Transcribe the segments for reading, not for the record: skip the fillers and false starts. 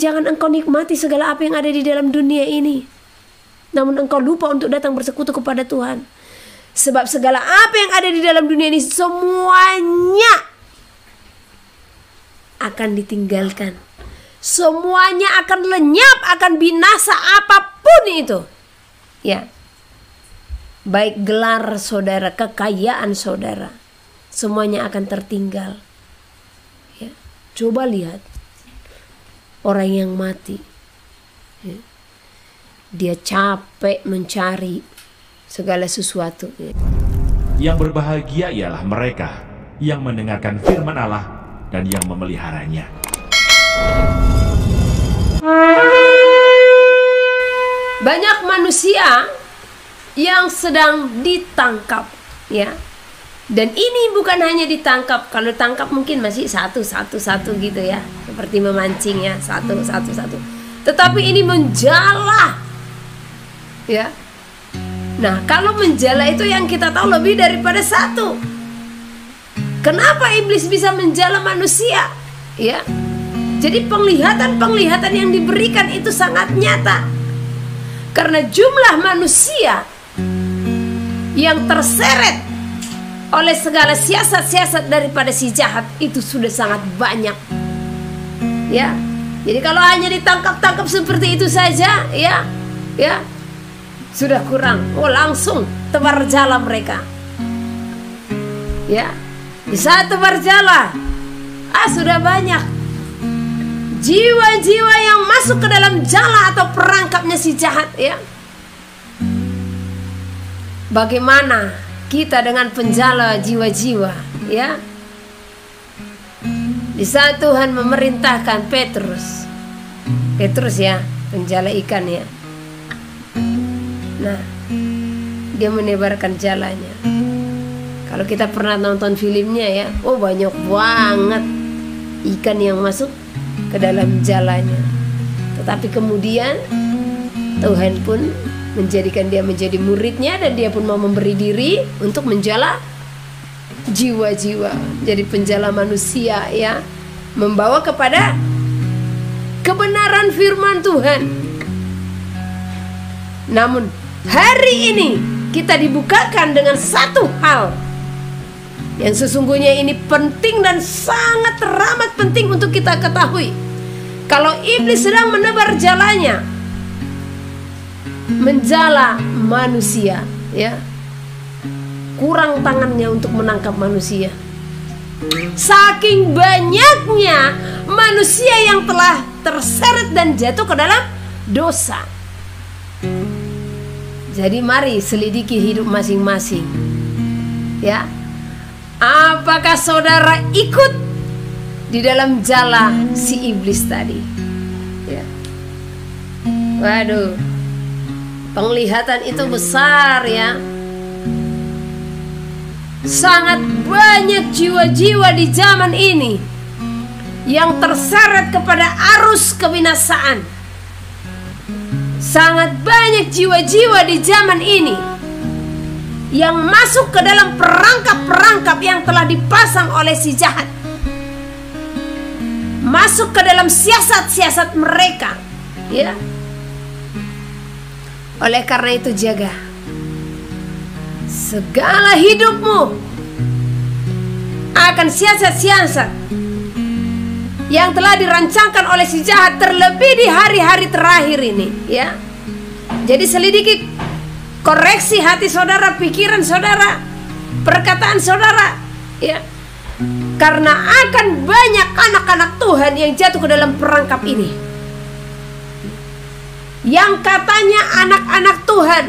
Jangan engkau nikmati segala apa yang ada di dalam dunia ini, namun engkau lupa untuk datang bersekutu kepada Tuhan. Sebab segala apa yang ada di dalam dunia ini semuanya akan ditinggalkan. Semuanya akan lenyap, akan binasa, apapun itu. Ya. Baik gelar saudara, kekayaan saudara, semuanya akan tertinggal. Ya. Coba lihat orang yang mati. Ya. Dia capek mencari segala sesuatu. Ya. Yang berbahagia ialah mereka yang mendengarkan firman Allah dan yang memeliharanya. Banyak manusia yang sedang ditangkap, ya. Dan ini bukan hanya ditangkap. Kalau tangkap mungkin masih satu gitu ya, seperti memancing ya, satu. Tetapi ini menjala, ya. Nah, kalau menjala itu yang kita tahu lebih daripada satu. Kenapa iblis bisa menjala manusia? Ya. Jadi penglihatan yang diberikan itu sangat nyata. Karena jumlah manusia yang terseret oleh segala siasat-siasat daripada si jahat itu sudah sangat banyak. Ya. Jadi kalau hanya ditangkap-tangkap seperti itu saja, ya, sudah kurang. Oh, langsung tebar jala mereka. Ya. Di saat tebar jala, sudah banyak jiwa-jiwa yang masuk ke dalam jala atau perangkapnya si jahat, ya. Bagaimana kita dengan penjala jiwa-jiwa, ya? Di saat Tuhan memerintahkan Petrus ya, penjala ikan ya. Nah, dia menebarkan jalanya. Kalau kita pernah nonton filmnya ya, oh banyak banget ikan yang masuk ke dalam jalanya. Tetapi kemudian Tuhan pun menjadikan dia menjadi muridnya, dan dia pun mau memberi diri untuk menjala jiwa-jiwa, jadi penjala manusia ya, membawa kepada kebenaran firman Tuhan. Namun hari ini kita dibukakan dengan satu hal yang sesungguhnya ini penting dan sangat teramat penting untuk kita ketahui. Kalau iblis sedang menebar jalanya, menjala manusia, ya, kurang tangannya untuk menangkap manusia. Saking banyaknya manusia yang telah terseret dan jatuh ke dalam dosa. Jadi mari selidiki hidup masing-masing, ya. Apakah saudara ikut di dalam jala si iblis tadi? Ya. Waduh, penglihatan itu besar ya. Sangat banyak jiwa-jiwa di zaman ini yang terseret kepada arus kebinasaan. Sangat banyak jiwa-jiwa di zaman ini yang masuk ke dalam perangkap-perangkap yang telah dipasang oleh si jahat, masuk ke dalam siasat-siasat mereka, ya. Oleh karena itu jaga segala hidupmu akan siasat-siasat yang telah dirancangkan oleh si jahat, terlebih di hari-hari terakhir ini, ya. Jadi selidiki, koreksi hati saudara, pikiran saudara, perkataan saudara, ya. Karena akan banyak anak-anak Tuhan yang jatuh ke dalam perangkap ini, yang katanya anak-anak Tuhan,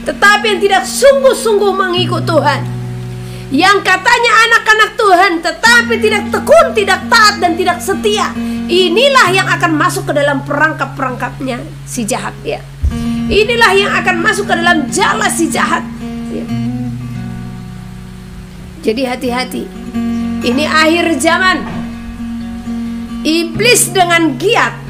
tetapi yang tidak sungguh-sungguh mengikut Tuhan. Yang katanya anak-anak Tuhan, tetapi tidak tekun, tidak taat, dan tidak setia. Inilah yang akan masuk ke dalam perangkap-perangkapnya si jahat, ya. Inilah yang akan masuk ke dalam jala si jahat, ya. Jadi hati-hati. Ini akhir zaman. Iblis dengan giat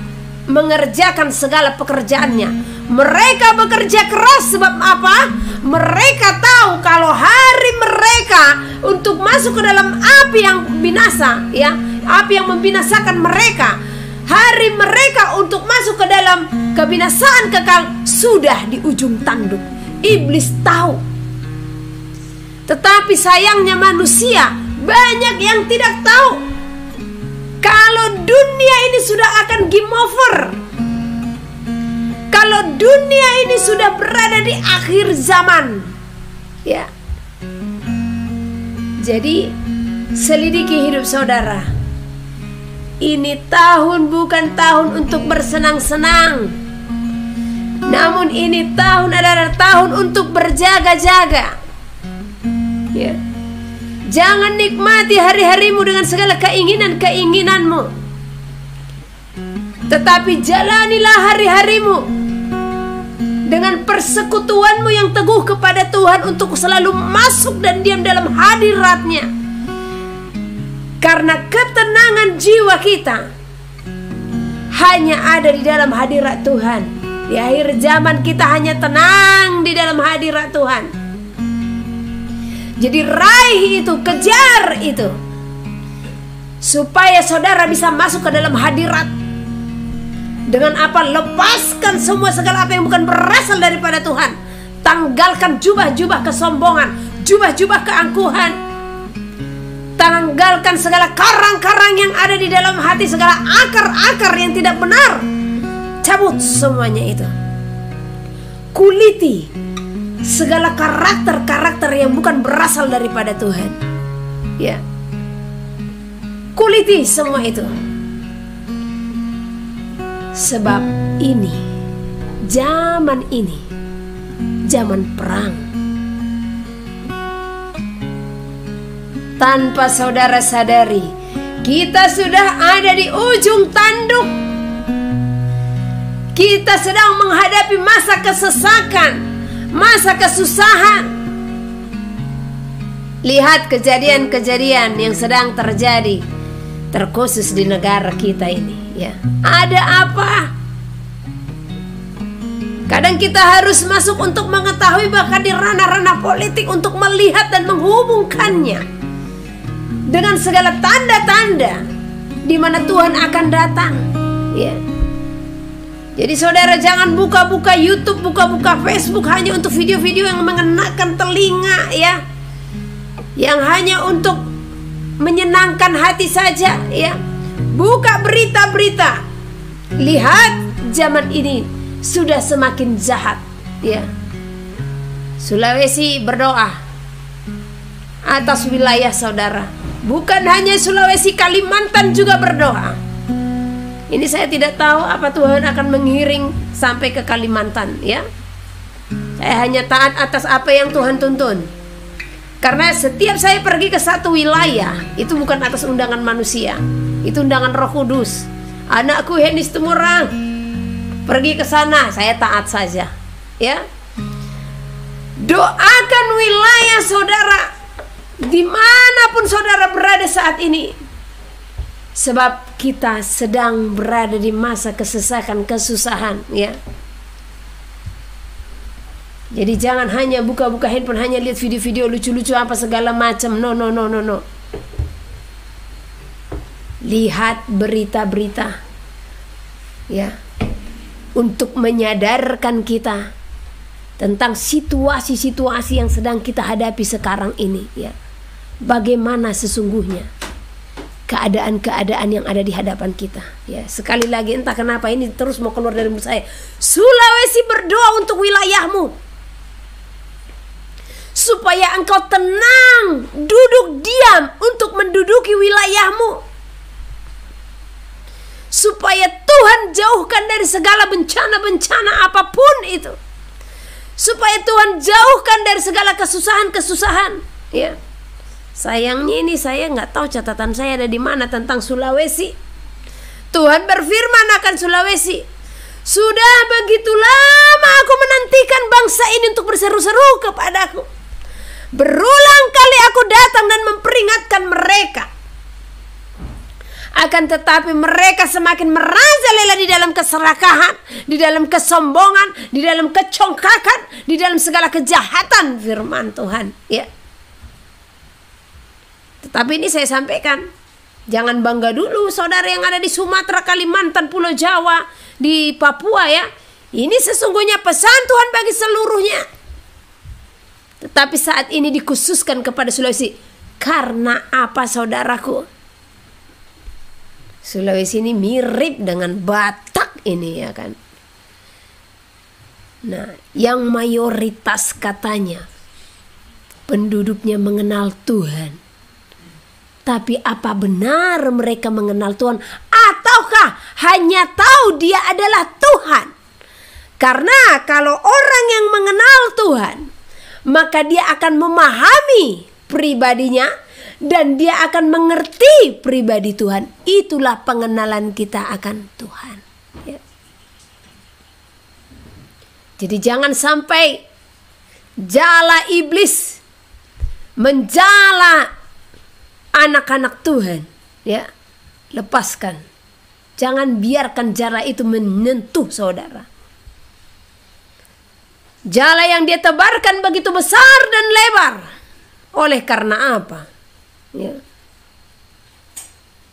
mengerjakan segala pekerjaannya. Mereka bekerja keras sebab apa? Mereka tahu kalau hari mereka untuk masuk ke dalam api yang binasa, ya, api yang membinasakan mereka, hari mereka untuk kebinasaan kekal sudah di ujung tanduk. Iblis tahu. Tetapi sayangnya manusia banyak yang tidak tahu kalau dunia ini sudah akan game over. Kalau dunia ini sudah berada di akhir zaman. Ya. Jadi selidiki hidup saudara. Ini tahun bukan tahun untuk bersenang-senang, namun ini tahun adalah tahun untuk berjaga-jaga. Ya. Jangan nikmati hari-harimu dengan segala keinginan-keinginanmu, tetapi jalanilah hari-harimu dengan persekutuanmu yang teguh kepada Tuhan untuk selalu masuk dan diam dalam hadirat-Nya. Karena ketenangan jiwa kita hanya ada di dalam hadirat Tuhan. Di akhir zaman kita hanya tenang di dalam hadirat Tuhan. Jadi raih itu, kejar itu, supaya saudara bisa masuk ke dalam hadirat. Dengan apa? Lepaskan semua segala apa yang bukan berasal daripada Tuhan. Tanggalkan jubah-jubah kesombongan, jubah-jubah keangkuhan. Tanggalkan segala karang-karang yang ada di dalam hati, segala akar-akar yang tidak benar. Cabut semuanya itu. Kuliti segala karakter-karakter yang bukan berasal daripada Tuhan. Ya. Kuliti semua itu. Sebab ini, zaman ini, zaman perang. Tanpa saudara sadari, kita sudah ada di ujung tanduk. Kita sedang menghadapi masa kesesakan, masa kesusahan. Lihat kejadian-kejadian yang sedang terjadi, terkhusus di negara kita ini. Ya, ada apa? Kadang kita harus masuk untuk mengetahui, bahkan di ranah-ranah politik, untuk melihat dan menghubungkannya dengan segala tanda-tanda di mana Tuhan akan datang. Ya. Jadi saudara jangan buka-buka YouTube, buka-buka Facebook hanya untuk video-video yang mengenakan telinga, ya, yang hanya untuk menyenangkan hati saja, ya. Buka berita-berita. Lihat zaman ini sudah semakin jahat, ya. Sulawesi berdoa atas wilayah saudara. Bukan hanya Sulawesi, Kalimantan juga berdoa. Ini saya tidak tahu apa Tuhan akan mengiring sampai ke Kalimantan, ya. Saya hanya taat atas apa yang Tuhan tuntun. Karena setiap saya pergi ke satu wilayah, itu bukan atas undangan manusia, itu undangan Roh Kudus. Anakku Henis Tumorang pergi ke sana, saya taat saja, ya. Doakan wilayah saudara dimanapun saudara berada saat ini, sebab kita sedang berada di masa kesesakan, kesusahan, ya. Jadi jangan hanya buka-buka handphone, hanya lihat video-video lucu-lucu apa segala macam. No. Lihat berita-berita, ya, untuk menyadarkan kita tentang situasi-situasi yang sedang kita hadapi sekarang ini, ya. Bagaimana sesungguhnya keadaan-keadaan yang ada di hadapan kita, ya. Sekali lagi, entah kenapa ini terus mau keluar dari mulut saya. Sulawesi berdoa untuk wilayahmu, supaya engkau tenang, duduk diam untuk menduduki wilayahmu, supaya Tuhan jauhkan dari segala bencana-bencana apapun itu, supaya Tuhan jauhkan dari segala kesusahan-kesusahan, ya. Sayangnya ini saya nggak tahu catatan saya ada di mana tentang Sulawesi. Tuhan berfirman akan Sulawesi, sudah begitu lama aku menantikan bangsa ini untuk berseru-seru kepadaku. Berulang kali aku datang dan memperingatkan mereka. Akan tetapi mereka semakin merajalela di dalam keserakahan, di dalam kesombongan, di dalam kecongkakan, di dalam segala kejahatan, firman Tuhan, ya. Tetapi ini saya sampaikan, jangan bangga dulu saudara yang ada di Sumatera, Kalimantan, Pulau Jawa, di Papua, ya. Ini sesungguhnya pesan Tuhan bagi seluruhnya. Tetapi saat ini dikhususkan kepada Sulawesi. Karena apa, saudaraku? Sulawesi ini mirip dengan Batak ini, ya kan? Nah, yang mayoritas katanya penduduknya mengenal Tuhan. Tapi apa benar mereka mengenal Tuhan? Ataukah hanya tahu dia adalah Tuhan? Karena kalau orang yang mengenal Tuhan, maka dia akan memahami pribadinya dan dia akan mengerti pribadi Tuhan. Itulah pengenalan kita akan Tuhan. Ya. Jadi jangan sampai jala iblis menjala anak-anak Tuhan. Ya, lepaskan. Jangan biarkan jala itu menyentuh saudara. Jala yang dia tebarkan begitu besar dan lebar. Oleh karena apa? Ya.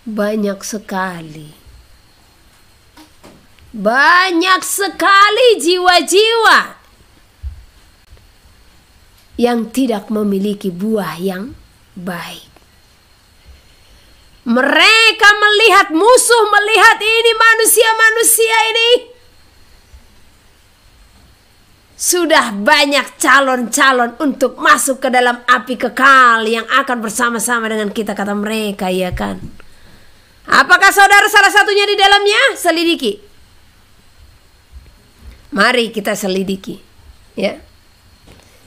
Banyak sekali jiwa-jiwa yang tidak memiliki buah yang baik. Mereka melihat musuh, melihat ini manusia-manusia ini. Sudah banyak calon-calon untuk masuk ke dalam api kekal yang akan bersama-sama dengan kita, kata mereka, ya kan? Apakah saudara salah satunya di dalamnya? Selidiki. Mari kita selidiki, ya.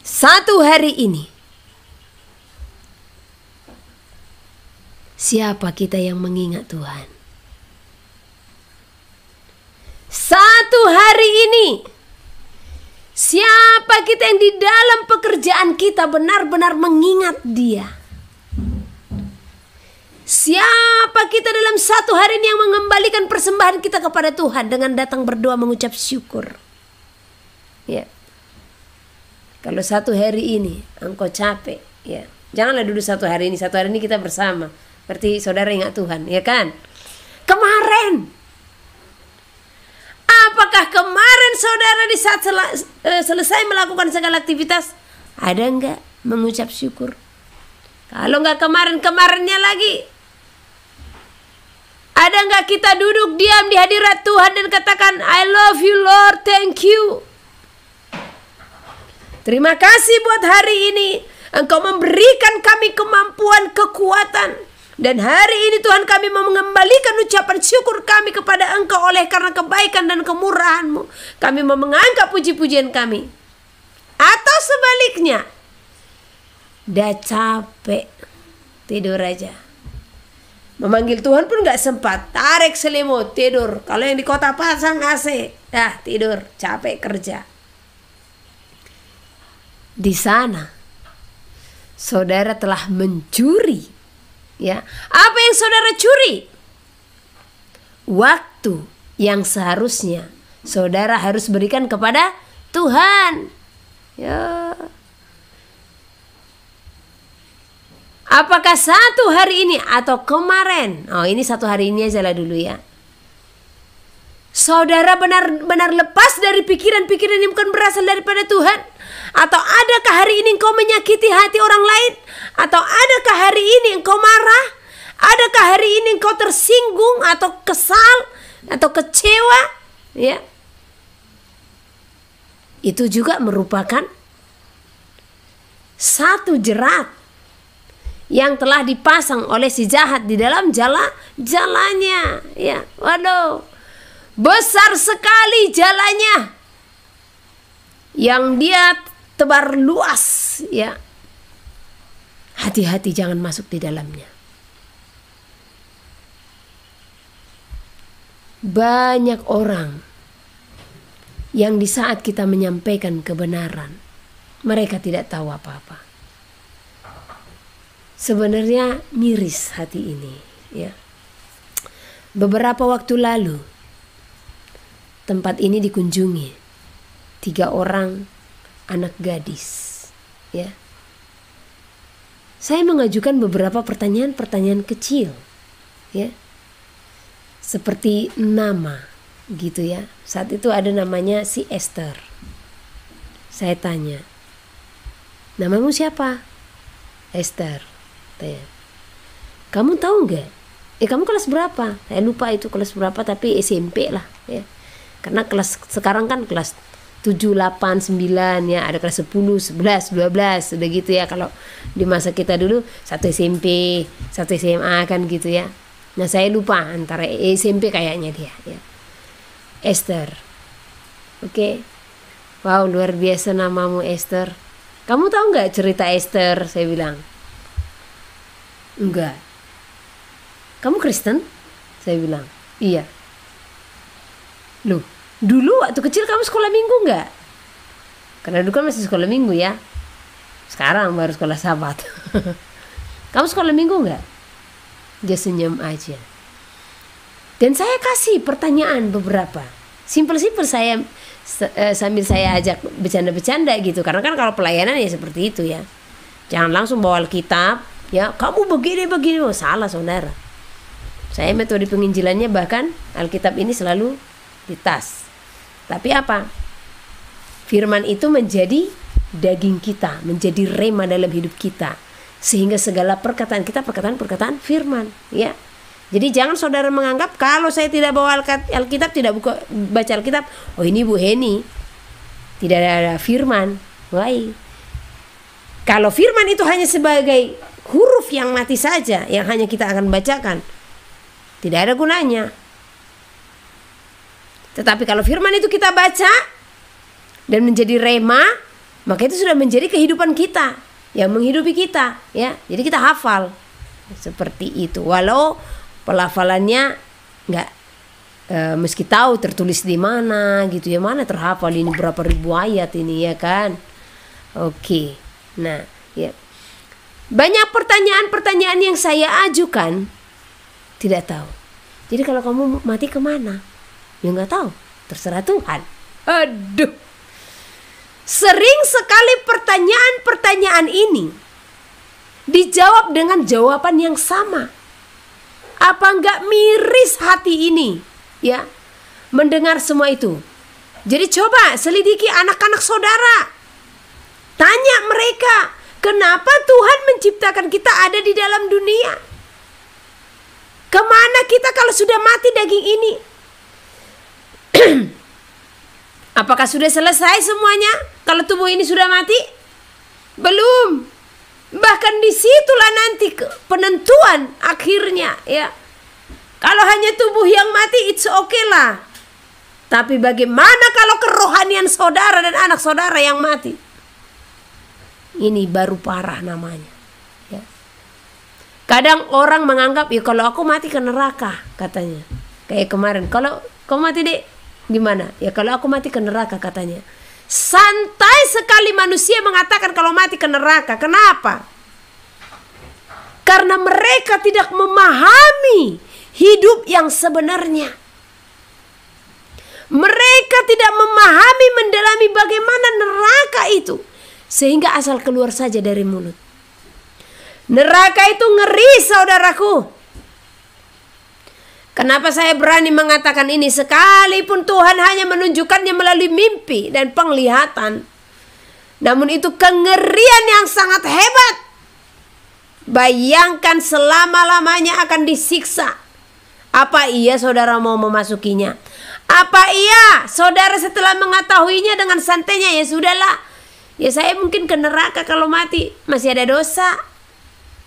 Satu hari ini, siapa kita yang mengingat Tuhan? Satu hari ini, siapa kita yang di dalam pekerjaan kita benar-benar mengingat Dia? Siapa kita dalam satu hari ini yang mengembalikan persembahan kita kepada Tuhan dengan datang berdoa mengucap syukur? Ya. Kalau satu hari ini engkau capek, ya, janganlah duduk satu hari ini kita bersama. Berarti saudara ingat Tuhan, ya kan? Kemarin, apakah kemarin saudara di saat selesai melakukan segala aktivitas, ada enggak mengucap syukur? Kalau enggak kemarin-kemarinnya lagi, ada enggak kita duduk diam di hadirat Tuhan dan katakan, I love you Lord, thank you. Terima kasih buat hari ini. Engkau memberikan kami kemampuan, kekuatan. Dan hari ini Tuhan kami mau mengembalikan ucapan syukur kami kepada Engkau oleh karena kebaikan dan kemurahan-Mu. Kami mau mengangkat puji-pujian kami. Atau sebaliknya, dah capek, tidur aja. Memanggil Tuhan pun gak sempat. Tarik selimut, tidur. Kalau yang di kota pasang AC, dah tidur, capek kerja. Di sana saudara telah mencuri, ya. Apa yang saudara curi? Waktu yang seharusnya saudara harus berikan kepada Tuhan, ya. Apakah satu hari ini atau kemarin? Oh, ini satu hari ini aja lah dulu, ya. Saudara benar-benar lepas dari pikiran-pikiran yang bukan berasal daripada Tuhan? Atau adakah hari ini engkau menyakiti hati orang lain? Atau adakah hari ini engkau marah? Adakah hari ini engkau tersinggung atau kesal atau kecewa? Ya. Itu juga merupakan satu jerat yang telah dipasang oleh si jahat di dalam jalannya. Ya, waduh. Besar sekali jalannya yang dia tebar luas, ya. Hati-hati jangan masuk di dalamnya. Banyak orang yang di saat kita menyampaikan kebenaran, mereka tidak tahu apa-apa. Sebenarnya miris hati ini, ya. Beberapa waktu lalu tempat ini dikunjungi 3 orang anak gadis, ya. Saya mengajukan beberapa pertanyaan-pertanyaan kecil, ya. Seperti nama, gitu ya. Saat itu ada namanya si Esther. Saya tanya, namamu siapa? Esther. Tanya, kamu tahu nggak? Kamu kelas berapa? Saya lupa itu kelas berapa, tapi SMP lah ya. Karena kelas sekarang kan kelas 7, 8, 9 ya, ada kelas 10, 11, 12, udah gitu ya. Kalau di masa kita dulu satu SMP, satu SMA kan gitu ya. Nah, saya lupa antara SMP kayaknya dia ya. Esther. Oke. Wow, luar biasa namamu Esther. Kamu tahu nggak cerita Esther? Saya bilang. Enggak. Kamu Kristen? Saya bilang. Iya. Loh, dulu waktu kecil kamu sekolah minggu nggak? Karena dulu kan masih sekolah minggu ya. Sekarang baru sekolah Sabat. Kamu sekolah minggu nggak? Dia senyum aja. Dan saya kasih pertanyaan beberapa. Simpel-simpel saya sambil saya ajak bercanda-bercanda gitu. Karena kan kalau pelayanan ya seperti itu ya. Jangan langsung bawa Alkitab. Ya, kamu begini-begini. Oh, salah saudara. Saya metode penginjilannya bahkan Alkitab ini selalu di tas. Tapi apa? Firman itu menjadi daging kita, menjadi rema dalam hidup kita, sehingga segala perkataan kita perkataan firman ya. Jadi jangan saudara menganggap kalau saya tidak bawa Alkitab, tidak baca Alkitab, oh ini Bu Heni tidak ada firman. Baik. Kalau firman itu hanya sebagai huruf yang mati saja, yang hanya kita akan bacakan, tidak ada gunanya. Tetapi kalau firman itu kita baca dan menjadi rema, maka itu sudah menjadi kehidupan kita, yang menghidupi kita ya. Jadi kita hafal seperti itu. Walau pelafalannya nggak meski tahu tertulis di mana gitu ya, mana terhafal ini berapa ribu ayat ini ya kan. Oke. Nah, ya. Banyak pertanyaan-pertanyaan yang saya ajukan tidak tahu. Jadi kalau kamu mati kemana? Ya nggak tahu, terserah Tuhan. Aduh, sering sekali pertanyaan-pertanyaan ini dijawab dengan jawaban yang sama. Apa nggak miris hati ini, ya, mendengar semua itu? Jadi coba selidiki anak-anak saudara, tanya mereka, kenapa Tuhan menciptakan kita ada di dalam dunia? Kemana kita kalau sudah mati daging ini? Apakah sudah selesai semuanya kalau tubuh ini sudah mati? Belum. Bahkan disitulah nanti penentuan akhirnya ya. Kalau hanya tubuh yang mati, it's okay lah. Tapi bagaimana kalau kerohanian saudara dan anak saudara yang mati? Ini baru parah namanya ya. Kadang orang menganggap, ya kalau aku mati ke neraka katanya. Kayak kemarin, kalau kau mati dek gimana? Ya kalau aku mati ke neraka katanya. Santai sekali manusia mengatakan kalau mati ke neraka. Kenapa? Karena mereka tidak memahami hidup yang sebenarnya. Mereka tidak memahami, mendalami bagaimana neraka itu, sehingga asal keluar saja dari mulut. Neraka itu ngeri saudaraku. Kenapa saya berani mengatakan ini? Sekalipun Tuhan hanya menunjukkannya melalui mimpi dan penglihatan, namun itu kengerian yang sangat hebat. Bayangkan selama-lamanya akan disiksa. Apa iya saudara mau memasukinya? Apa iya saudara setelah mengetahuinya dengan santainya, ya sudahlah, ya saya mungkin ke neraka kalau mati, masih ada dosa.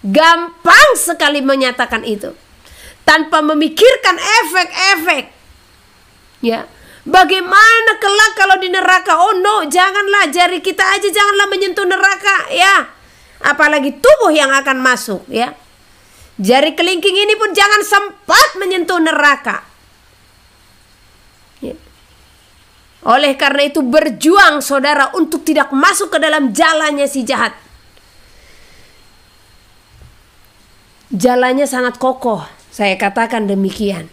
Gampang sekali menyatakan itu tanpa memikirkan efek-efek. Ya, bagaimana kelak kalau di neraka? Oh no, janganlah, jari kita aja janganlah menyentuh neraka ya. Apalagi tubuh yang akan masuk ya. Jari kelingking ini pun jangan sempat menyentuh neraka. Ya. Oleh karena itu berjuang saudara untuk tidak masuk ke dalam jalannya si jahat. Jalannya sangat kokoh, saya katakan demikian.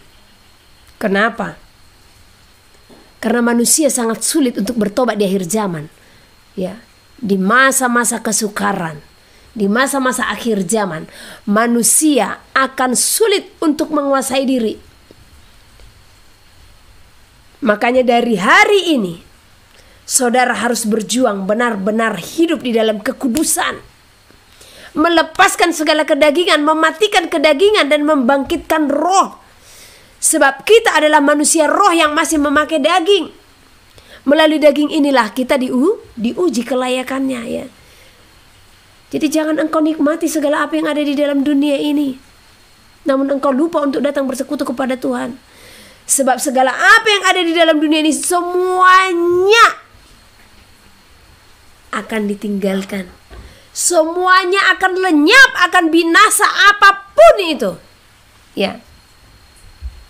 Kenapa? Karena manusia sangat sulit untuk bertobat di akhir zaman. Ya, di masa-masa kesukaran, di masa-masa akhir zaman, manusia akan sulit untuk menguasai diri. Makanya dari hari ini saudara harus berjuang benar-benar hidup di dalam kekudusan, melepaskan segala kedagingan, mematikan kedagingan dan membangkitkan roh. Sebab kita adalah manusia roh yang masih memakai daging. Melalui daging inilah kita diuji kelayakannya, ya. Jadi jangan engkau nikmati segala apa yang ada di dalam dunia ini, namun engkau lupa untuk datang bersekutu kepada Tuhan. Sebab segala apa yang ada di dalam dunia ini semuanya akan ditinggalkan. Semuanya akan lenyap, akan binasa, apapun itu. Ya.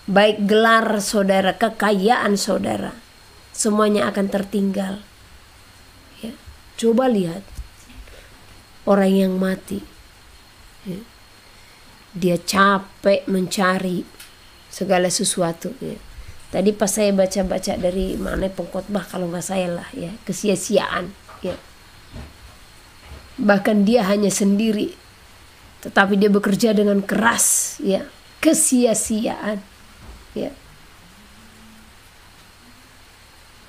Baik gelar saudara, kekayaan saudara, semuanya akan tertinggal. Ya. Coba lihat orang yang mati. Ya. Dia capek mencari segala sesuatu, ya. Tadi pas saya baca-baca dari mana pengkhotbah kalau nggak salah, ya, kesia-siaan, ya. Bahkan dia hanya sendiri, tetapi dia bekerja dengan keras, ya, kesia-siaan, ya.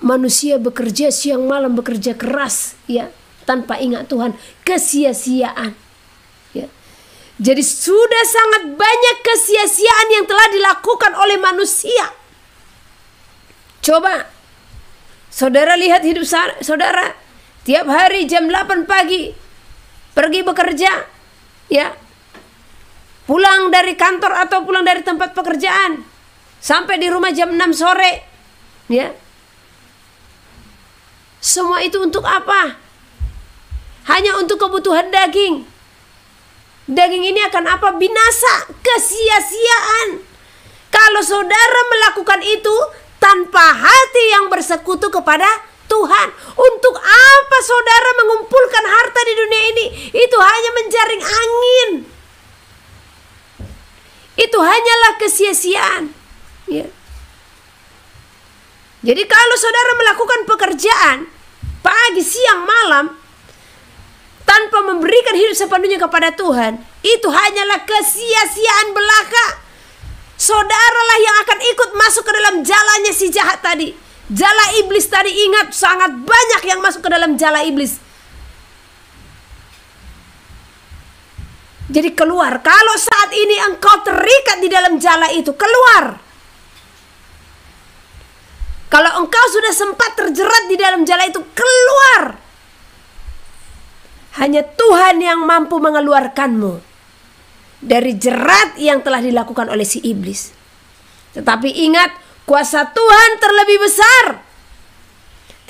Manusia bekerja siang malam, bekerja keras, ya, tanpa ingat Tuhan, kesia-siaan, ya. Jadi sudah sangat banyak kesia-siaan yang telah dilakukan oleh manusia. Coba saudara lihat hidup saudara. Tiap hari jam 8 pagi pergi bekerja, ya. Pulang dari kantor atau pulang dari tempat pekerjaan, sampai di rumah jam 6 sore, ya. Semua itu untuk apa? Hanya untuk kebutuhan daging. Daging ini akan apa? Binasa, kesia-siaan. Kalau saudara melakukan itu tanpa hati yang bersekutu kepada Tuhan, untuk apa saudara mengumpulkan harta di dunia ini? Itu hanya menjaring angin. Itu hanyalah kesia-siaan, ya. Jadi kalau saudara melakukan pekerjaan pagi, siang, malam tanpa memberikan hidup sepenuhnya kepada Tuhan, itu hanyalah kesia-siaan belaka. Saudaralah yang akan ikut masuk ke dalam jalannya si jahat tadi, jala iblis tadi. Ingat, sangat banyak yang masuk ke dalam jala iblis. Jadi keluar. Kalau saat ini engkau terikat di dalam jala itu, keluar. Kalau engkau sudah sempat terjerat di dalam jala itu, keluar. Hanya Tuhan yang mampu mengeluarkanmu dari jerat yang telah dilakukan oleh si iblis. Tetapi ingat, kuasa Tuhan terlebih besar.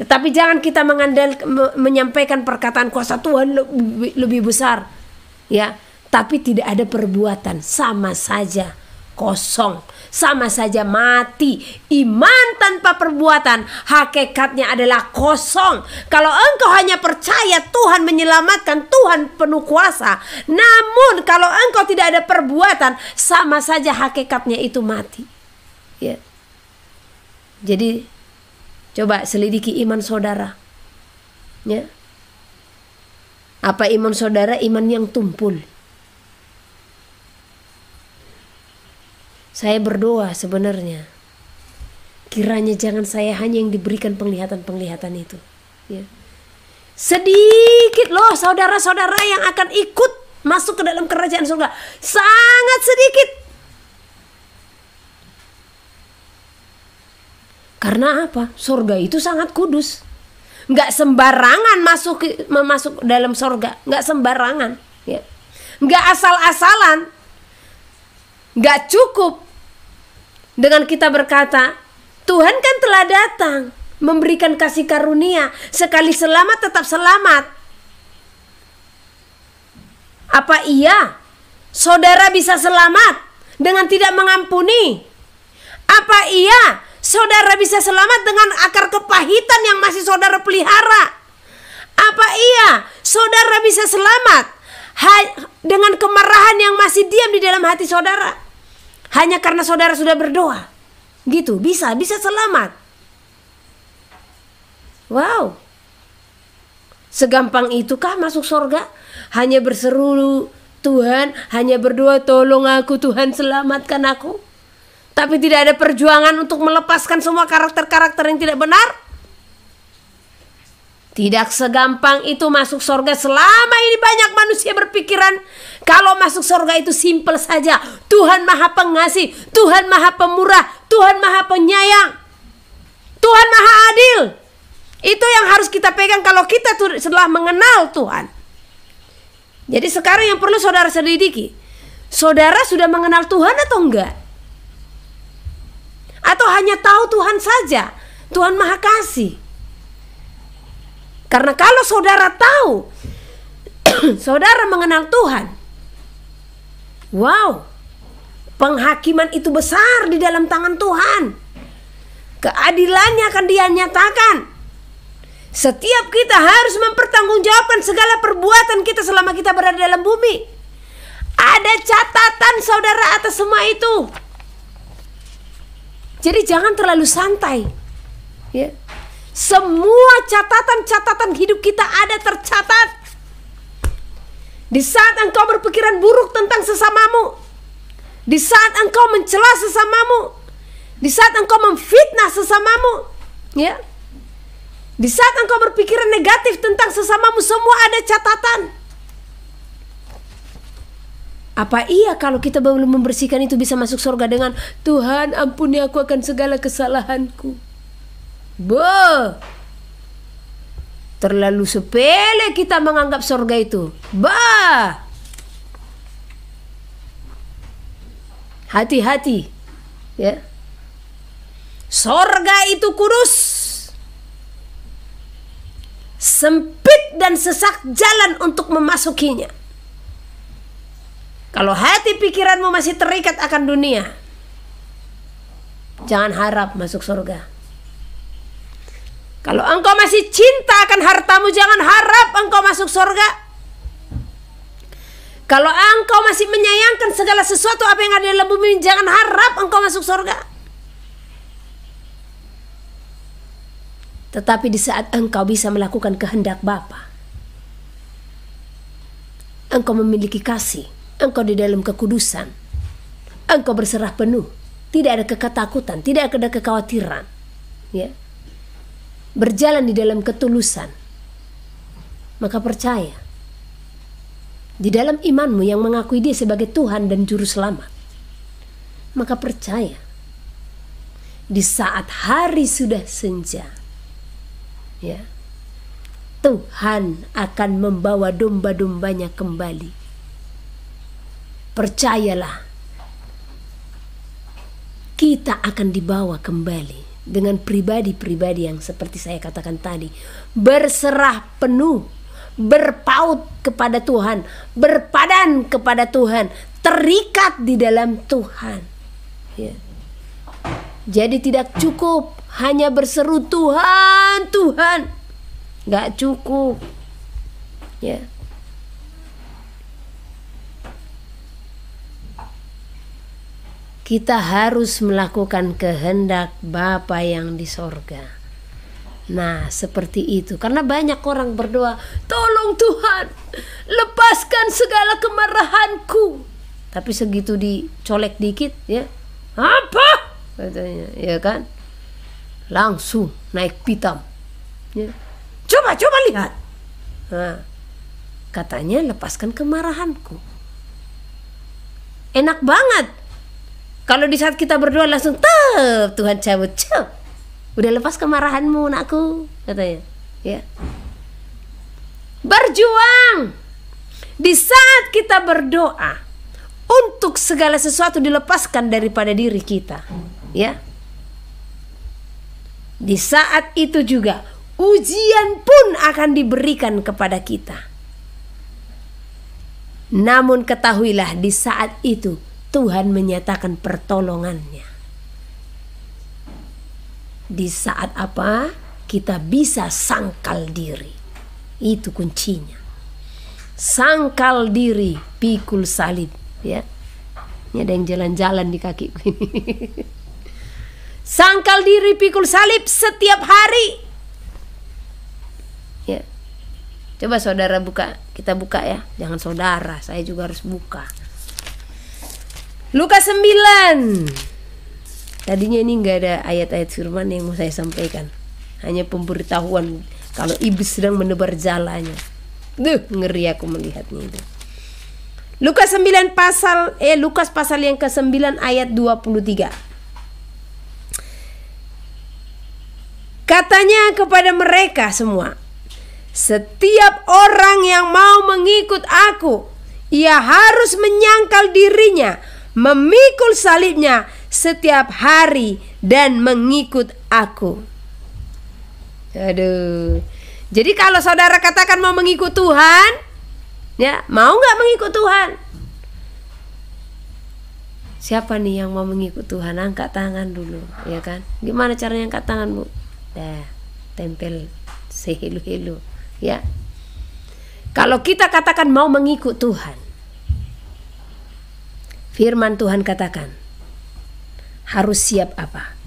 Tetapi jangan kita menyampaikan perkataan kuasa Tuhan lebih besar, ya. Tapi tidak ada perbuatan, sama saja kosong, sama saja mati. Iman tanpa perbuatan hakikatnya adalah kosong. Kalau engkau hanya percaya Tuhan menyelamatkan, Tuhan penuh kuasa, namun kalau engkau tidak ada perbuatan, sama saja hakikatnya itu mati, ya. Jadi coba selidiki iman saudara, ya. Apa iman saudara? Iman yang tumpul. Saya berdoa sebenarnya, kiranya jangan saya hanya yang diberikan penglihatan-penglihatan itu, ya. Sedikit loh saudara-saudara yang akan ikut masuk ke dalam kerajaan surga. Sangat sedikit. Karena apa? Surga itu sangat kudus. Nggak sembarangan masuk dalam surga. Nggak sembarangan, ya. Nggak asal-asalan. Nggak cukup dengan kita berkata, Tuhan kan telah datang memberikan kasih karunia, sekali selamat tetap selamat. Apa iya saudara bisa selamat dengan tidak mengampuni? Apa iya saudara bisa selamat dengan akar kepahitan yang masih saudara pelihara? Apa iya saudara bisa selamat dengan kemarahan yang masih diam di dalam hati saudara? Hanya karena saudara sudah berdoa, gitu, bisa selamat. Wow, segampang itukah masuk surga? Hanya berseru Tuhan, hanya berdoa, tolong aku Tuhan, selamatkan aku. tapi tidak ada perjuangan untuk melepaskan semua karakter-karakter yang tidak benar. Tidak segampang itu masuk surga. Selama ini banyak manusia berpikiran kalau masuk surga itu simpel saja. Tuhan Maha Pengasih, Tuhan Maha Pemurah, Tuhan Maha Penyayang, Tuhan Maha Adil. Itu yang harus kita pegang kalau kita setelah mengenal Tuhan. Jadi sekarang yang perlu saudara selidiki, saudara sudah mengenal Tuhan atau enggak? Atau hanya tahu Tuhan saja? Tuhan Maha Kasih. Karena kalau saudara tahu, saudara mengenal Tuhan, wow, penghakiman itu besar di dalam tangan Tuhan. Keadilannya akan Dia nyatakan. Setiap kita harus mempertanggungjawabkan segala perbuatan kita selama kita berada dalam bumi. Ada catatan saudara atas semua itu. Jadi jangan terlalu santai, ya. Semua catatan-catatan hidup kita ada tercatat. Di saat engkau berpikiran buruk tentang sesamamu, di saat engkau mencela sesamamu, di saat engkau memfitnah sesamamu, ya, di saat engkau berpikiran negatif tentang sesamamu, semua ada catatan. Apa iya kalau kita belum membersihkan itu bisa masuk surga dengan Tuhan ampuni aku akan segala kesalahanku? Terlalu sepele kita menganggap surga itu. Hati-hati, ya. Surga itu kudus, sempit dan sesak jalan untuk memasukinya. Kalau hati pikiranmu masih terikat akan dunia, jangan harap masuk surga. Kalau engkau masih cinta akan hartamu, jangan harap engkau masuk surga. Kalau engkau masih menyayangkan segala sesuatu apa yang ada dalam bumi, jangan harap engkau masuk surga. Tetapi di saat engkau bisa melakukan kehendak Bapa, engkau memiliki kasih, engkau di dalam kekudusan, engkau berserah penuh, tidak ada ketakutan, tidak ada kekhawatiran, ya. Berjalan di dalam ketulusan, maka percaya di dalam imanmu yang mengakui Dia sebagai Tuhan dan Juru Selamat, maka percaya di saat hari sudah senja, ya, Tuhan akan membawa domba-dombanya kembali. Percayalah, kita akan dibawa kembali dengan pribadi-pribadi yang seperti saya katakan tadi, berserah penuh, berpaut kepada Tuhan, berpadan kepada Tuhan, terikat di dalam Tuhan, ya. Jadi tidak cukup hanya berseru Tuhan, Tuhan, gak cukup, ya. Kita harus melakukan kehendak Bapa yang di sorga. Nah, seperti itu. Karena banyak orang berdoa, tolong Tuhan, lepaskan segala kemarahanku. Tapi segitu dicolek dikit, ya, apa? Katanya, ya kan? Langsung naik pitam. Ya. Coba lihat. Nah, katanya lepaskan kemarahanku. Enak banget. Kalau di saat kita berdoa langsung Tuhan cabut, udah lepas kemarahanmu nakku, katanya, ya. Berjuang di saat kita berdoa untuk segala sesuatu dilepaskan daripada diri kita, ya. Di saat itu juga ujian pun akan diberikan kepada kita. Namun ketahuilah di saat itu Tuhan menyatakan pertolongannya. Di saat apa? Kita bisa sangkal diri. Itu kuncinya. Sangkal diri, pikul salib, ya. Ini ada yang jalan-jalan di kakiku ini. Sangkal diri, pikul salib setiap hari. Ya. Coba saudara buka, kita buka ya. Jangan saudara, saya juga harus buka. Lukas 9 Tadinya ini nggak ada ayat-ayat firman yang mau saya sampaikan, hanya pemberitahuan kalau iblis sedang menebar jalanya. Ngeri aku melihatnya itu. Lukas pasal yang ke-9 ayat 23. Katanya kepada mereka semua, setiap orang yang mau mengikut aku, ia harus menyangkal dirinya, memikul salibnya setiap hari dan mengikut aku. Aduh. Jadi kalau saudara katakan mau mengikut Tuhan, ya, mau nggak mengikut Tuhan? Siapa nih yang mau mengikut Tuhan? Angkat tangan dulu, ya kan? Gimana caranya angkat tangan, Bu? Tempel sehelu-helu, ya. Kalau kita katakan mau mengikut Tuhan, firman Tuhan katakan harus siap apa?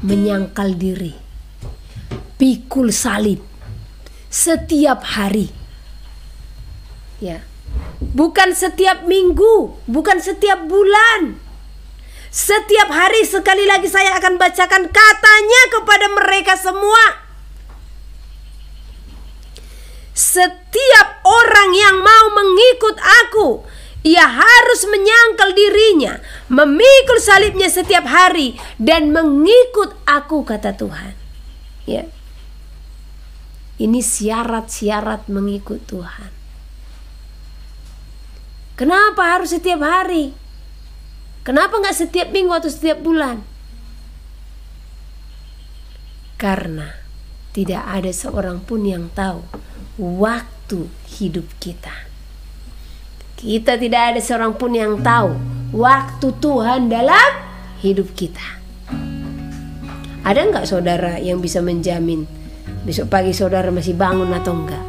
Menyangkal diri, pikul salib setiap hari, ya. Bukan setiap minggu, bukan setiap bulan. Setiap hari. Sekali lagi saya akan bacakan katanya kepada mereka semua. Setiap orang yang mau mengikut aku, ia harus menyangkal dirinya, memikul salibnya setiap hari dan mengikut aku, kata Tuhan. Ya. Ini syarat-syarat mengikut Tuhan. Kenapa harus setiap hari? Kenapa nggak setiap minggu atau setiap bulan? Karena tidak ada seorang pun yang tahu waktu hidup kita. Kita tidak ada seorang pun yang tahu waktu Tuhan dalam hidup kita. Ada nggak saudara yang bisa menjamin besok pagi saudara masih bangun atau enggak?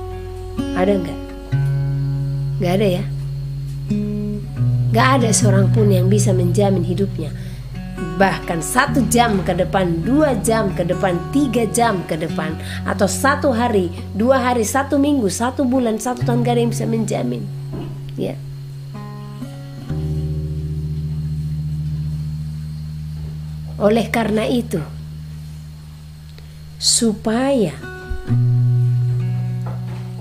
Ada nggak? Nggak ada, ya. Gak ada seorang pun yang bisa menjamin hidupnya. Bahkan 1 jam ke depan, 2 jam ke depan, 3 jam ke depan, atau 1 hari, 2 hari, 1 minggu, 1 bulan, 1 tahun, gak ada yang bisa menjamin, ya. Oleh karena itu, supaya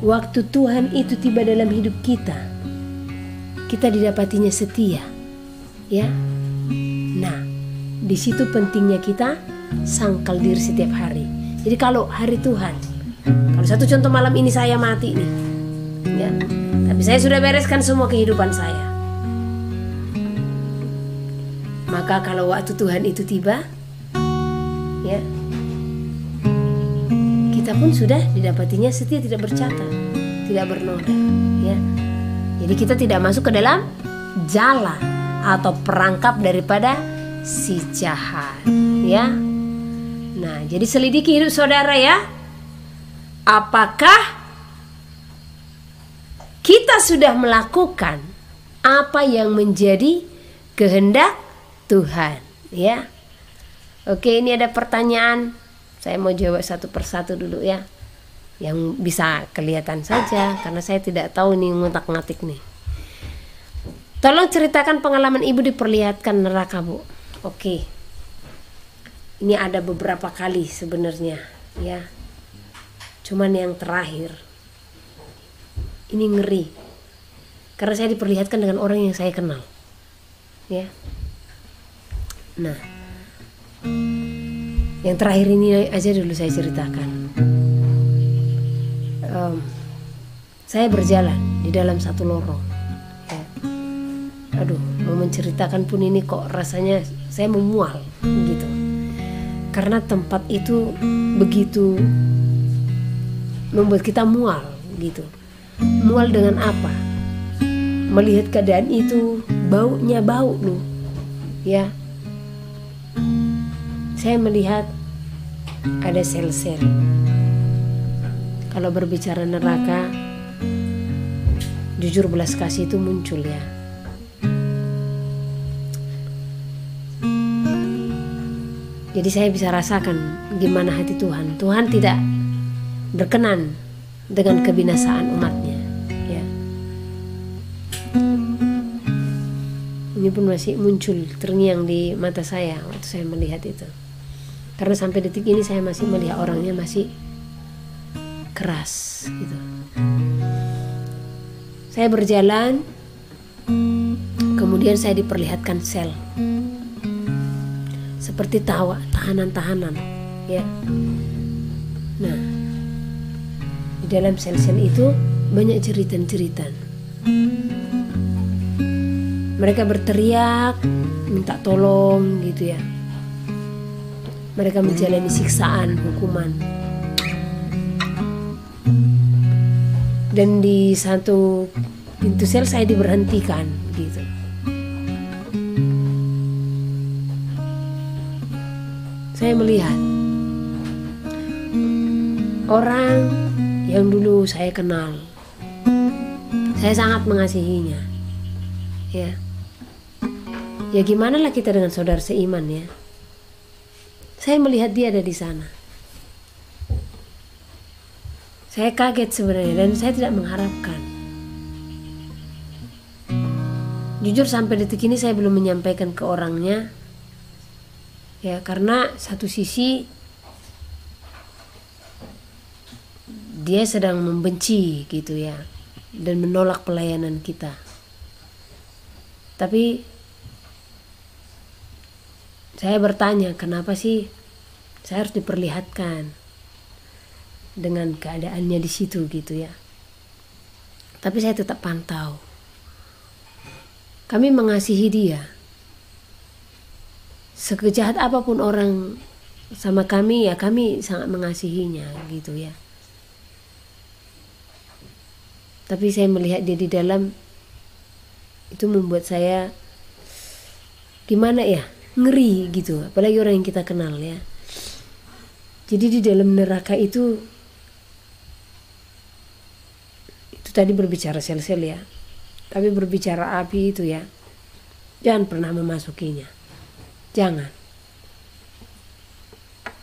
waktu Tuhan itu tiba dalam hidup kita, kita didapatinya setia, ya. Nah, di situ pentingnya kita sangkal diri setiap hari. Jadi kalau hari Tuhan, kalau satu contoh malam ini saya mati nih, ya, tapi saya sudah bereskan semua kehidupan saya. Maka kalau waktu Tuhan itu tiba, ya, kita pun sudah didapatinya setia, tidak bercacat, tidak bernoda, ya. Jadi kita tidak masuk ke dalam jala atau perangkap daripada si jahat, ya. Nah, jadi selidiki hidup saudara, ya. Apakah kita sudah melakukan apa yang menjadi kehendak Tuhan, ya. Oke, ini ada pertanyaan. Saya mau jawab satu persatu dulu, ya. Yang bisa kelihatan saja, karena saya tidak tahu nih ngutak-ngatik nih. Tolong ceritakan pengalaman ibu diperlihatkan neraka, Bu. Oke. Ini ada beberapa kali sebenarnya, ya. Cuman yang terakhir ini ngeri. Karena saya diperlihatkan dengan orang yang saya kenal, ya. Nah, yang terakhir ini aja dulu saya ceritakan. Saya berjalan di dalam satu lorong, ya. Aduh, mau menceritakan pun ini kok rasanya saya memual gitu, karena tempat itu begitu membuat kita mual gitu. Mual dengan apa? Melihat keadaan itu, baunya bau loh, ya. Saya melihat ada sel-sel. Kalau berbicara neraka, jujur belas kasih itu muncul, ya. Jadi saya bisa rasakan gimana hati Tuhan. Tuhan tidak berkenan dengan kebinasaan umatnya, ya. Ini ini pun masih muncul terngiang di mata saya waktu saya melihat itu. Karena sampai detik ini saya masih melihat orangnya masih keras gitu. Saya berjalan, kemudian saya diperlihatkan sel seperti tahanan-tahanan ya. Nah, di dalam sel-sel itu banyak jeritan-jeritan. Mereka berteriak minta tolong gitu ya. Mereka menjalani siksaan, hukuman. Dan di satu pintu sel saya diberhentikan gitu. Saya melihat orang yang dulu saya kenal. Saya sangat mengasihinya. Ya. Ya gimana lah kita dengan saudara seiman ya. Saya melihat dia ada di sana. Saya kaget sebenarnya dan saya tidak mengharapkan. Jujur sampai detik ini saya belum menyampaikan ke orangnya. Ya karena satu sisi dia sedang membenci gitu ya dan menolak pelayanan kita. Tapi saya bertanya, kenapa sih saya harus diperlihatkan dengan keadaannya di situ gitu ya. Tapi saya tetap pantau. Kami mengasihi dia. Sekejahat apapun orang sama kami ya kami sangat mengasihinya gitu ya. Tapi saya melihat dia di dalam itu membuat saya gimana ya, ngeri gitu, apalagi orang yang kita kenal ya. Jadi di dalam neraka itu tadi berbicara sel-sel ya, tapi berbicara api itu ya, jangan pernah memasukinya, jangan,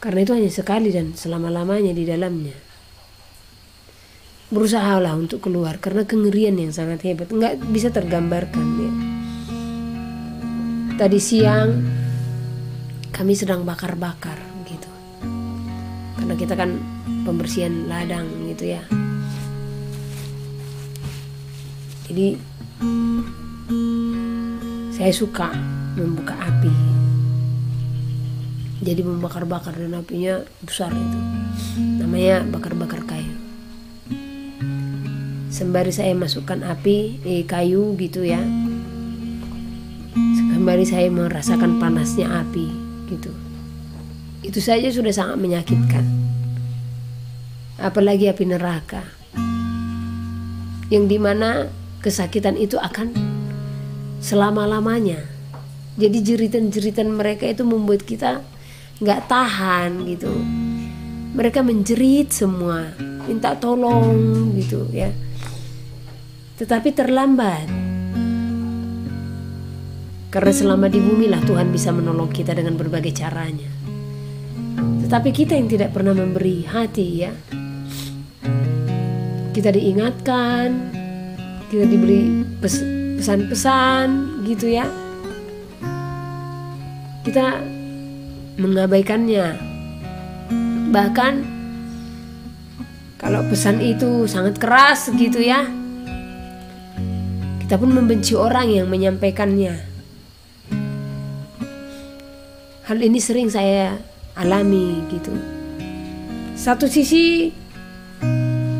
karena itu hanya sekali dan selama-lamanya di dalamnya. Berusahalah untuk keluar karena kengerian yang sangat hebat, nggak bisa tergambarkan ya. Tadi siang kami sedang bakar-bakar gitu. Karena kita kan pembersihan ladang gitu ya. Jadi saya suka membuka api. Jadi membakar-bakar dan apinya besar itu. Namanya bakar-bakar kayu. Sembari saya masukkan api kayu gitu ya. Sembari saya merasakan panasnya api gitu. Itu saja sudah sangat menyakitkan. Apalagi api neraka. Yang dimana kesakitan itu akan selama-lamanya. Jadi jeritan-jeritan mereka itu membuat kita gak tahan gitu. Mereka menjerit semua, minta tolong gitu ya. Tetapi terlambat. Karena selama di bumi lah Tuhan bisa menolong kita dengan berbagai caranya. Tetapi kita yang tidak pernah memberi hati ya. Kita diingatkan, kita diberi pesan-pesan gitu ya. Kita mengabaikannya. Bahkan kalau pesan itu sangat keras gitu ya, kita pun membenci orang yang menyampaikannya. Hal ini sering saya alami gitu. Satu sisi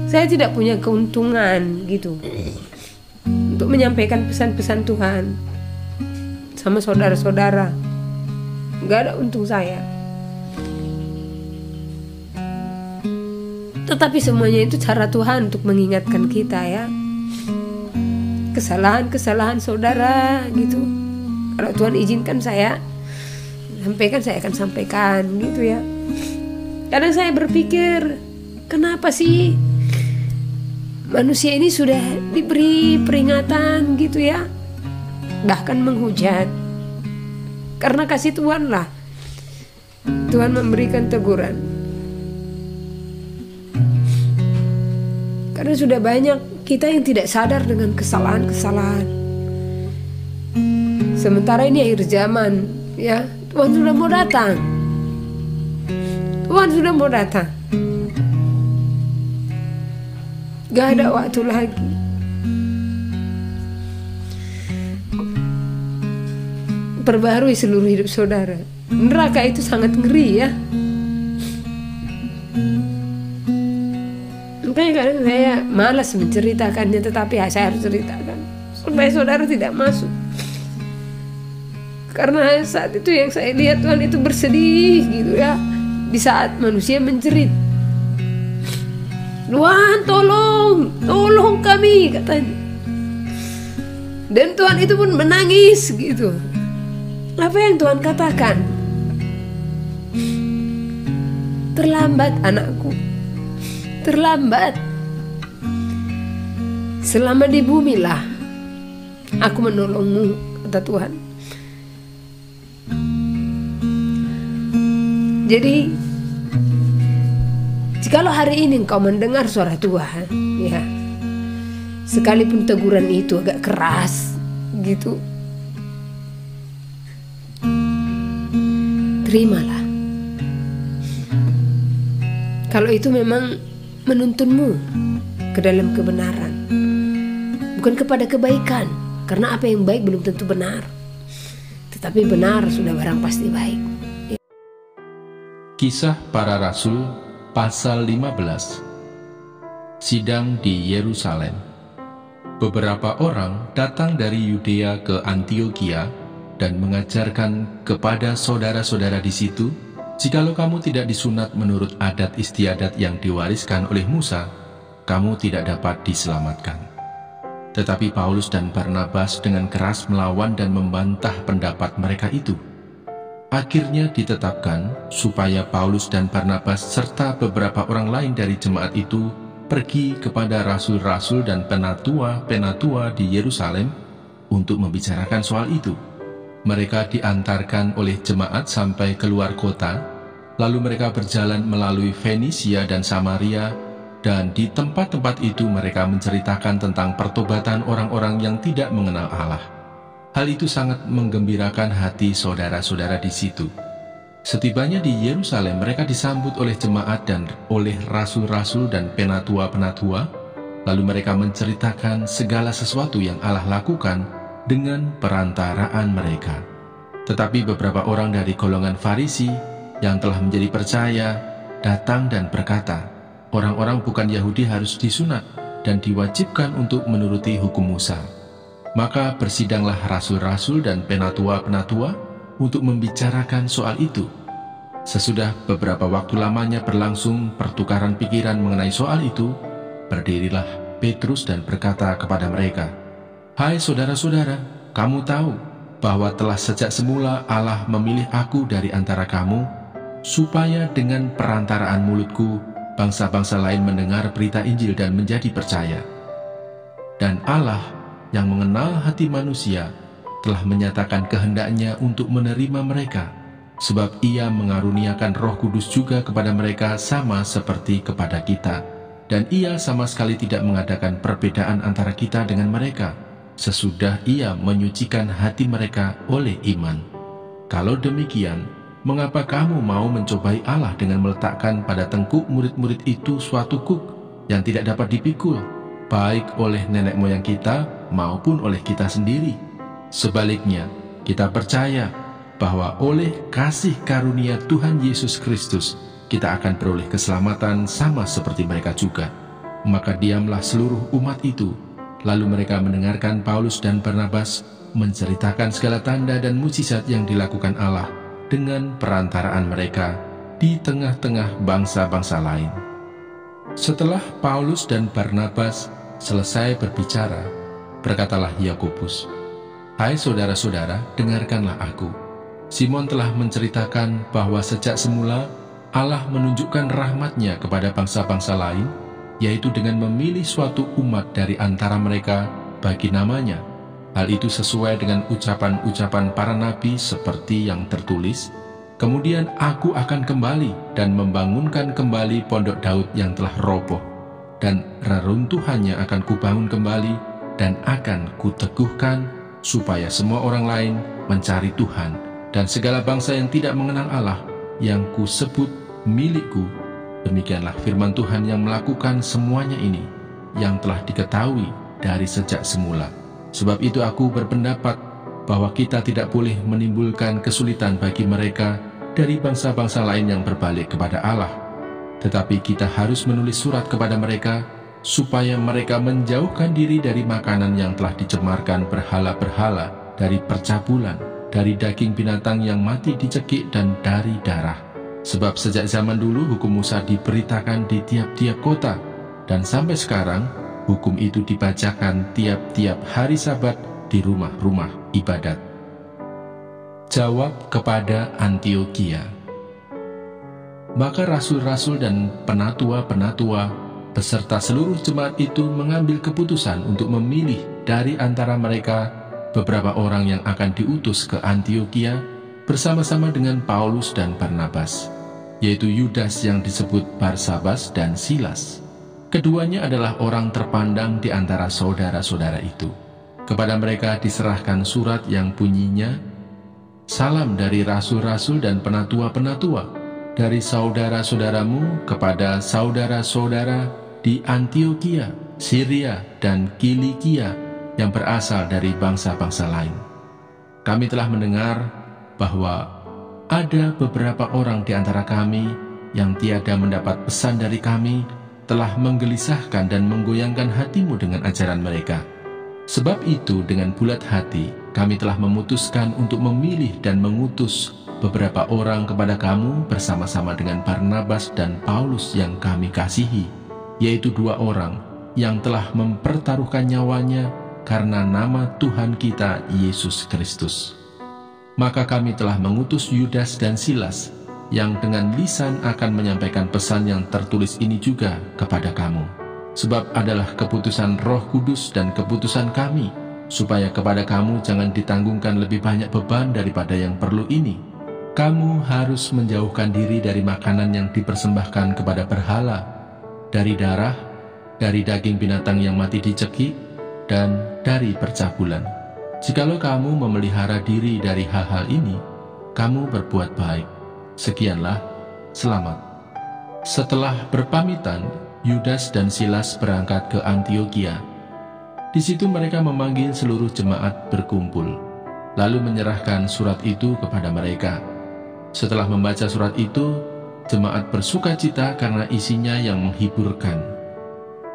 saya tidak punya keuntungan gitu untuk menyampaikan pesan-pesan Tuhan sama saudara-saudara. Gak ada untung saya. Tetapi semuanya itu cara Tuhan untuk mengingatkan kita ya. Kesalahan-kesalahan saudara gitu. Kalau Tuhan izinkan saya sampaikan, saya akan sampaikan gitu ya. Kadang saya berpikir, kenapa sih manusia ini sudah diberi peringatan gitu ya, bahkan menghujat. Karena kasih Tuhan lah Tuhan memberikan teguran. Karena sudah banyak kita yang tidak sadar dengan kesalahan-kesalahan. Sementara ini akhir zaman, ya. Tuhan sudah mau datang. Tuhan sudah mau datang. Gak ada waktu lagi. Perbarui seluruh hidup saudara. Neraka itu sangat ngeri, ya. Makanya kadang saya malas menceritakannya, tetapi saya harus ceritakan supaya saudara tidak masuk. Karena saat itu yang saya lihat, Tuhan itu bersedih gitu, ya. Di saat manusia menjerit, Tuhan tolong kami, katanya. Dan Tuhan itu pun menangis gitu. Apa yang Tuhan katakan? Terlambat anakku, terlambat. Selama di bumi lah aku menolongmu, kata Tuhan. Jadi jikalau hari ini engkau mendengar suara Tuhan, ya, sekalipun teguran itu agak keras gitu, terimalah. Kalau itu memang menuntunmu ke dalam kebenaran, bukan kepada kebaikan, karena apa yang baik belum tentu benar, tetapi benar sudah barang pasti baik. Kisah Para Rasul pasal 15. Sidang di Yerusalem. Beberapa orang datang dari Yudea ke Antiokhia dan mengajarkan kepada saudara-saudara di situ, jikalau kamu tidak disunat menurut adat istiadat yang diwariskan oleh Musa, kamu tidak dapat diselamatkan. Tetapi Paulus dan Barnabas dengan keras melawan dan membantah pendapat mereka itu. Akhirnya ditetapkan supaya Paulus dan Barnabas serta beberapa orang lain dari jemaat itu pergi kepada rasul-rasul dan penatua-penatua di Yerusalem untuk membicarakan soal itu. Mereka diantarkan oleh jemaat sampai keluar kota, lalu mereka berjalan melalui Fenisia dan Samaria, dan di tempat-tempat itu mereka menceritakan tentang pertobatan orang-orang yang tidak mengenal Allah. Hal itu sangat menggembirakan hati saudara-saudara di situ. Setibanya di Yerusalem, mereka disambut oleh jemaat dan oleh rasul-rasul dan penatua-penatua, lalu mereka menceritakan segala sesuatu yang Allah lakukan dengan perantaraan mereka. Tetapi beberapa orang dari golongan Farisi yang telah menjadi percaya datang dan berkata, orang-orang bukan Yahudi harus disunat dan diwajibkan untuk menuruti hukum Musa. Maka bersidanglah rasul-rasul dan penatua-penatua untuk membicarakan soal itu. Sesudah beberapa waktu lamanya berlangsung pertukaran pikiran mengenai soal itu, berdirilah Petrus dan berkata kepada mereka, "Hai saudara-saudara, kamu tahu bahwa telah sejak semula Allah memilih aku dari antara kamu, supaya dengan perantaraan mulutku bangsa-bangsa lain mendengar berita Injil dan menjadi percaya. Dan Allah yang mengenal hati manusia telah menyatakan kehendaknya untuk menerima mereka, sebab Ia mengaruniakan Roh Kudus juga kepada mereka sama seperti kepada kita, dan Ia sama sekali tidak mengadakan perbedaan antara kita dengan mereka, sesudah Ia menyucikan hati mereka oleh iman. Kalau demikian, mengapa kamu mau mencobai Allah dengan meletakkan pada tengkuk murid-murid itu suatu kuk yang tidak dapat dipikul, baik oleh nenek moyang kita maupun oleh kita sendiri? Sebaliknya, kita percaya bahwa oleh kasih karunia Tuhan Yesus Kristus, kita akan beroleh keselamatan sama seperti mereka juga. Maka diamlah seluruh umat itu. Lalu mereka mendengarkan Paulus dan Barnabas menceritakan segala tanda dan mujizat yang dilakukan Allah dengan perantaraan mereka di tengah-tengah bangsa-bangsa lain. Setelah Paulus dan Barnabas selesai berbicara, berkatalah Yakobus, "Hai saudara-saudara, dengarkanlah aku. Simon telah menceritakan bahwa sejak semula Allah menunjukkan rahmat-Nya kepada bangsa-bangsa lain, yaitu dengan memilih suatu umat dari antara mereka bagi namanya. Hal itu sesuai dengan ucapan-ucapan para nabi seperti yang tertulis, kemudian aku akan kembali dan membangunkan kembali pondok Daud yang telah roboh, dan reruntuhannya akan kubangun kembali dan akan kuteguhkan, supaya semua orang lain mencari Tuhan, dan segala bangsa yang tidak mengenal Allah, yang kusebut milikku. Demikianlah firman Tuhan yang melakukan semuanya ini, yang telah diketahui dari sejak semula. Sebab itu aku berpendapat bahwa kita tidak boleh menimbulkan kesulitan bagi mereka dari bangsa-bangsa lain yang berbalik kepada Allah. Tetapi kita harus menulis surat kepada mereka, supaya mereka menjauhkan diri dari makanan yang telah dicemarkan berhala-berhala, dari percabulan, dari daging binatang yang mati dicekik, dan dari darah. Sebab sejak zaman dulu hukum Musa diberitakan di tiap-tiap kota, dan sampai sekarang hukum itu dibacakan tiap-tiap hari Sabat di rumah-rumah ibadat. Jawab kepada Antiokhia. Maka rasul-rasul dan penatua-penatua beserta seluruh jemaat itu mengambil keputusan untuk memilih dari antara mereka beberapa orang yang akan diutus ke Antiokhia bersama-sama dengan Paulus dan Barnabas, yaitu Yudas yang disebut Barsabas dan Silas. Keduanya adalah orang terpandang di antara saudara-saudara itu. Kepada mereka diserahkan surat yang bunyinya, "Salam dari rasul-rasul dan penatua-penatua, dari saudara-saudaramu kepada saudara-saudara di Antiokhia, Syria, dan Kilikia yang berasal dari bangsa-bangsa lain. Kami telah mendengar bahwa ada beberapa orang di antara kami yang tiada mendapat pesan dari kami, telah menggelisahkan dan menggoyangkan hatimu dengan ajaran mereka. Sebab itu dengan bulat hati kami telah memutuskan untuk memilih dan mengutus beberapa orang kepada kamu bersama-sama dengan Barnabas dan Paulus yang kami kasihi, yaitu 2 orang yang telah mempertaruhkan nyawanya karena nama Tuhan kita Yesus Kristus. Maka kami telah mengutus Yudas dan Silas, yang dengan lisan akan menyampaikan pesan yang tertulis ini juga kepada kamu. Sebab adalah keputusan Roh Kudus dan keputusan kami, supaya kepada kamu jangan ditanggungkan lebih banyak beban daripada yang perlu ini. Kamu harus menjauhkan diri dari makanan yang dipersembahkan kepada berhala, dari darah, dari daging binatang yang mati dicekik, dan dari percabulan. Jikalau kamu memelihara diri dari hal-hal ini, kamu berbuat baik. Sekianlah, selamat." Setelah berpamitan, Yudas dan Silas berangkat ke Antiokhia. Di situ mereka memanggil seluruh jemaat berkumpul, lalu menyerahkan surat itu kepada mereka. Setelah membaca surat itu, jemaat bersuka cita karena isinya yang menghiburkan.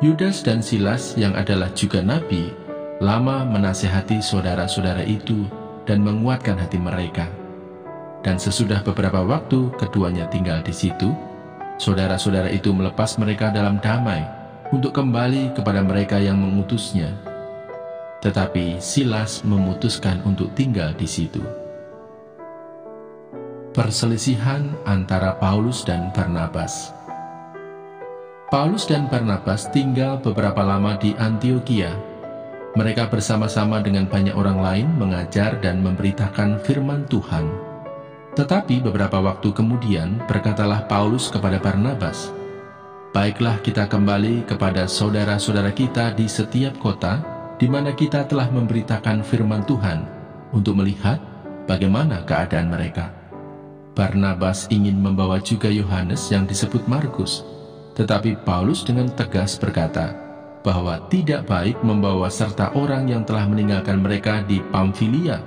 Yudas dan Silas yang adalah juga nabi, lama menasihati saudara-saudara itu dan menguatkan hati mereka. Dan sesudah beberapa waktu keduanya tinggal di situ, saudara-saudara itu melepas mereka dalam damai untuk kembali kepada mereka yang mengutusnya. Tetapi Silas memutuskan untuk tinggal di situ. Perselisihan antara Paulus dan Barnabas. Paulus dan Barnabas tinggal beberapa lama di Antiokhia. Mereka bersama-sama dengan banyak orang lain mengajar dan memberitakan firman Tuhan. Tetapi beberapa waktu kemudian berkatalah Paulus kepada Barnabas, "Baiklah kita kembali kepada saudara-saudara kita di setiap kota di mana kita telah memberitakan firman Tuhan untuk melihat bagaimana keadaan mereka." Barnabas ingin membawa juga Yohanes yang disebut Markus, tetapi Paulus dengan tegas berkata bahwa tidak baik membawa serta orang yang telah meninggalkan mereka di Pamfilia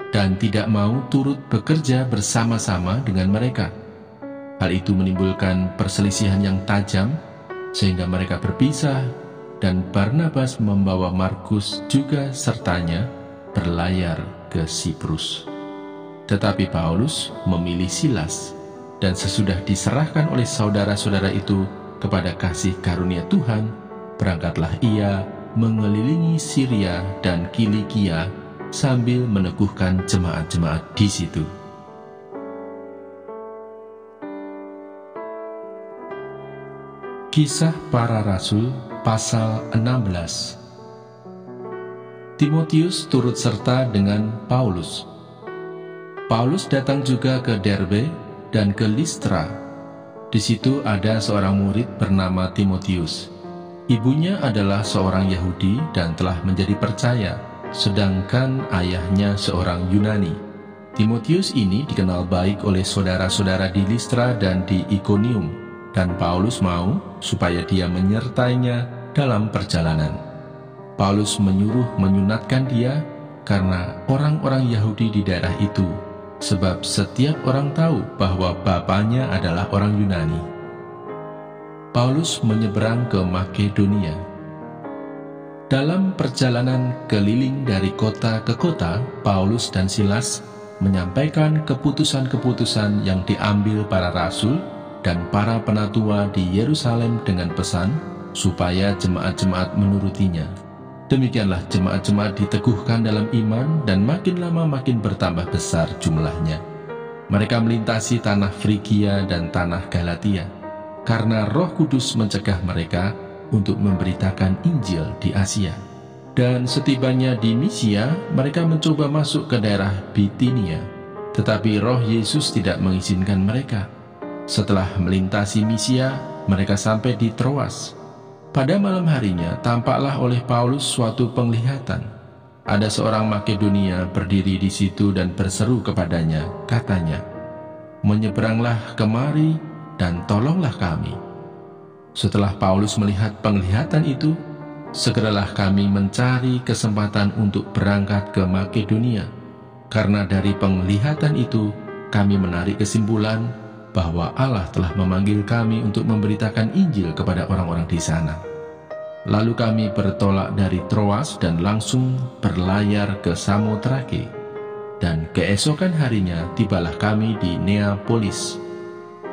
dan tidak mau turut bekerja bersama-sama dengan mereka. Hal itu menimbulkan perselisihan yang tajam, sehingga mereka berpisah, dan Barnabas membawa Markus juga sertanya berlayar ke Siprus. Tetapi Paulus memilih Silas, dan sesudah diserahkan oleh saudara-saudara itu kepada kasih karunia Tuhan, berangkatlah ia mengelilingi Syria dan Kilikia sambil meneguhkan jemaat-jemaat di situ. Kisah Para Rasul pasal 16. Timotius turut serta dengan Paulus. Paulus datang juga ke Derbe dan ke Listra. Di situ ada seorang murid bernama Timotius. Ibunya adalah seorang Yahudi dan telah menjadi percaya sedangkan ayahnya seorang Yunani. Timotius ini dikenal baik oleh saudara-saudara di Listra dan di Ikonium, dan Paulus mau supaya dia menyertainya dalam perjalanan. Paulus menyuruh menyunatkan dia karena orang-orang Yahudi di daerah itu, sebab setiap orang tahu bahwa bapaknya adalah orang Yunani. Paulus menyeberang ke Makedonia. Dalam perjalanan keliling dari kota ke kota, Paulus dan Silas menyampaikan keputusan-keputusan yang diambil para rasul dan para penatua di Yerusalem dengan pesan supaya jemaat-jemaat menurutinya. Demikianlah jemaat-jemaat diteguhkan dalam iman dan makin lama makin bertambah besar jumlahnya. Mereka melintasi tanah Frigia dan tanah Galatia, karena Roh Kudus mencegah mereka untuk memberitakan Injil di Asia. Dan setibanya di Misia, mereka mencoba masuk ke daerah Bitinia, tetapi Roh Yesus tidak mengizinkan mereka. Setelah melintasi Misia, mereka sampai di Troas. Pada malam harinya, tampaklah oleh Paulus suatu penglihatan. Ada seorang Makedonia berdiri di situ dan berseru kepadanya, katanya, "Menyeberanglah kemari dan tolonglah kami." Setelah Paulus melihat penglihatan itu, segeralah kami mencari kesempatan untuk berangkat ke Makedonia, karena dari penglihatan itu kami menarik kesimpulan bahwa Allah telah memanggil kami untuk memberitakan Injil kepada orang-orang di sana. Lalu kami bertolak dari Troas dan langsung berlayar ke Samotrake, dan keesokan harinya tibalah kami di Neapolis.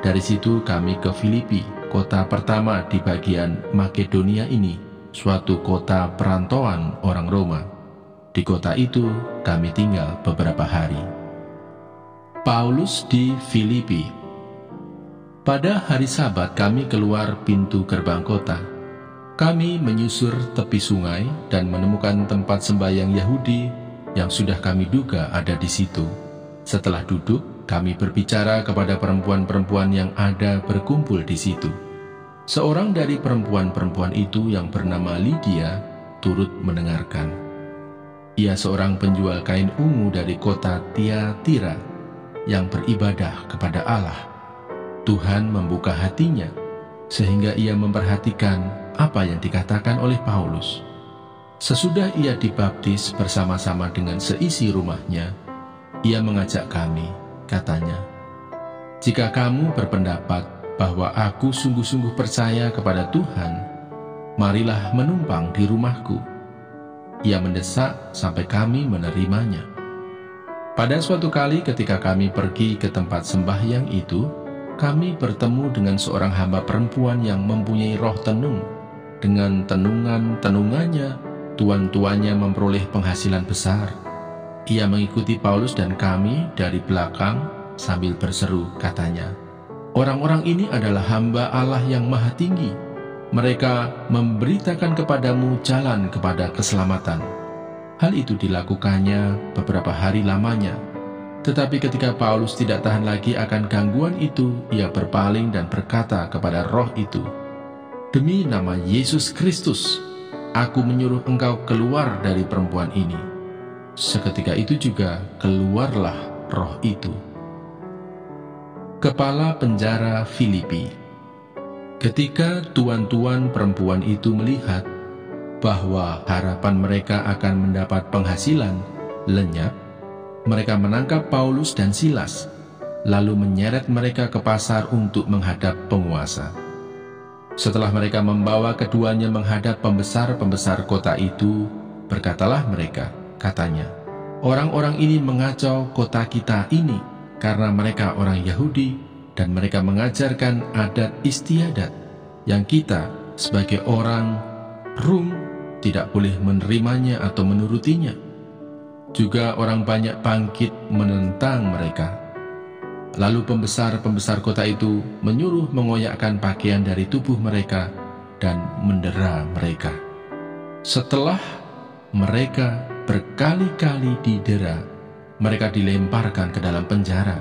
Dari situ kami ke Filipi, kota pertama di bagian Makedonia ini, suatu kota perantauan orang Roma. Di kota itu kami tinggal beberapa hari. Paulus di Filipi. Pada hari Sabat kami keluar pintu gerbang kota. Kami menyusur tepi sungai dan menemukan tempat sembahyang Yahudi yang sudah kami duga ada di situ. Setelah duduk, kami berbicara kepada perempuan-perempuan yang ada berkumpul di situ. Seorang dari perempuan-perempuan itu yang bernama Lydia turut mendengarkan. Ia seorang penjual kain ungu dari kota Tiatira yang beribadah kepada Allah. Tuhan membuka hatinya sehingga ia memperhatikan apa yang dikatakan oleh Paulus. Sesudah ia dibaptis bersama-sama dengan seisi rumahnya, ia mengajak kami, katanya, "Jika kamu berpendapat bahwa aku sungguh-sungguh percaya kepada Tuhan, marilah menumpang di rumahku." Ia mendesak sampai kami menerimanya. Pada suatu kali ketika kami pergi ke tempat sembahyang itu, kami bertemu dengan seorang hamba perempuan yang mempunyai roh tenung. Dengan tenungan-tenungannya, tuan-tuannya memperoleh penghasilan besar. Ia mengikuti Paulus dan kami dari belakang sambil berseru, katanya, "Orang-orang ini adalah hamba Allah yang Maha Tinggi. Mereka memberitakan kepadamu jalan kepada keselamatan." Hal itu dilakukannya beberapa hari lamanya. Tetapi ketika Paulus tidak tahan lagi akan gangguan itu, ia berpaling dan berkata kepada roh itu, "Demi nama Yesus Kristus, aku menyuruh engkau keluar dari perempuan ini." Seketika itu juga keluarlah roh itu. Kepala penjara Filipi. Ketika tuan-tuan perempuan itu melihat bahwa harapan mereka akan mendapat penghasilan lenyap, mereka menangkap Paulus dan Silas, lalu menyeret mereka ke pasar untuk menghadap penguasa. Setelah mereka membawa keduanya menghadap pembesar-pembesar kota itu, berkatalah mereka, katanya, "Orang-orang ini mengacau kota kita ini karena mereka orang Yahudi dan mereka mengajarkan adat istiadat yang kita sebagai orang Rum tidak boleh menerimanya atau menurutinya. Juga orang banyak bangkit menentang mereka." Lalu pembesar-pembesar kota itu menyuruh mengoyakkan pakaian dari tubuh mereka dan mendera mereka. Setelah mereka berkali-kali didera, mereka dilemparkan ke dalam penjara.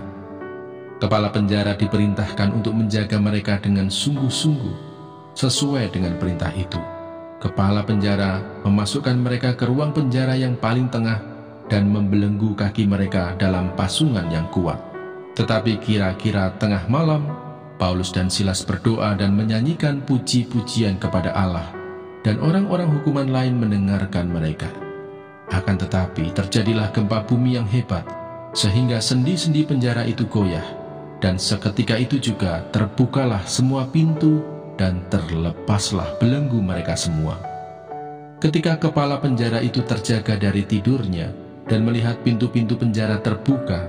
Kepala penjara diperintahkan untuk menjaga mereka dengan sungguh-sungguh sesuai dengan perintah itu. Kepala penjara memasukkan mereka ke ruang penjara yang paling tengah dan membelenggu kaki mereka dalam pasungan yang kuat. Tetapi kira-kira tengah malam, Paulus dan Silas berdoa dan menyanyikan puji-pujian kepada Allah, dan orang-orang hukuman lain mendengarkan mereka. Akan tetapi terjadilah gempa bumi yang hebat, sehingga sendi-sendi penjara itu goyah, dan seketika itu juga terbukalah semua pintu dan terlepaslah belenggu mereka semua. Ketika kepala penjara itu terjaga dari tidurnya dan melihat pintu-pintu penjara terbuka,